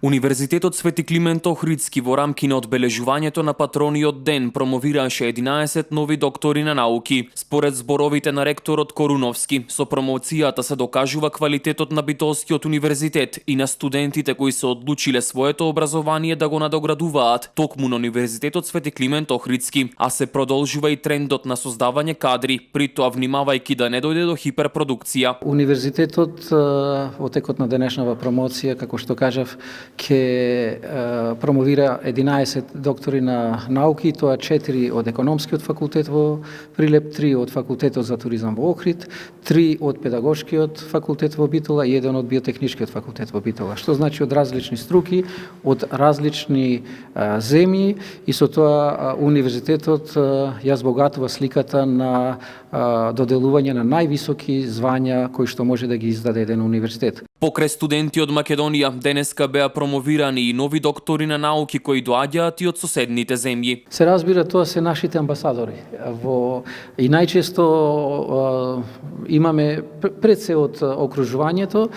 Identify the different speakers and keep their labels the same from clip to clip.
Speaker 1: Универзитетот Свети Климент Охридски во рамки на одбележувањето на патрониот ден промовираше 11 нови доктори на науки. Според зборовите на ректорот Коруновски, со промоцијата се докажува квалитетот на Битолскиот универзитет и на студентите кои се одлучиле своето образование да го надоградуваат токму на Универзитетот Свети Климент Охридски, а се продолжува и трендот на создавање кадри, при тоа внимавајќи да не дојде до хиперпродукција.
Speaker 2: Универзитетот во текот на денешнава промоција, како што кажав, ќе промовира 11 доктори на науки, тоа 4 од економскиот факултет во Прилеп, 3 од факултетот за туризам во Охрид, 3 од педагошкиот факултет во Битола и 1 од биотехничкиот факултет во Битола, што значи од различни струки, од различни земји и со тоа универзитетот ја збогатува сликата на доделување на највисоки звања кои што може да ги издаде еден универзитет.
Speaker 1: Покрај студенти од Македонија, денеска беа промовирани и нови доктори на науки кои доаѓаат и од соседните земји.
Speaker 2: Се разбира, тоа се нашите амбасадори. И најчесто имаме пред се од окружувањето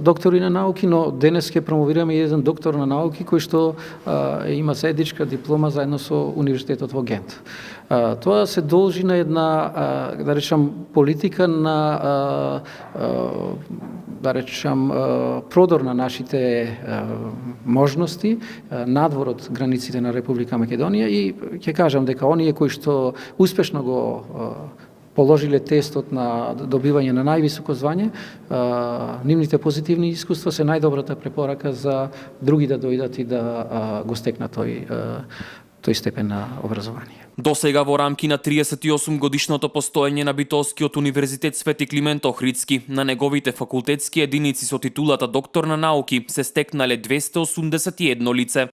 Speaker 2: доктори на науки, но денес ќе промовираме еден доктор на науки кој што има заедничка диплома заедно со Универзитетот во Гент. Тоа се должи на една, да речам, политика на, да речам, продор на нашите можности надвор од границите на Република Македонија и ќе кажам дека оние кои што успешно го положиле тестот на добивање на највисоко звање, нивните позитивни искуства се најдобрата препорака за други да дојдат и да го стекнат тој степен на образование.
Speaker 1: До сега во рамки на 38 годишното постоење на Битолскиот универзитет Свети Климент Охридски, на неговите факултетски единици со титулата доктор на науки се стекнале 281 лице.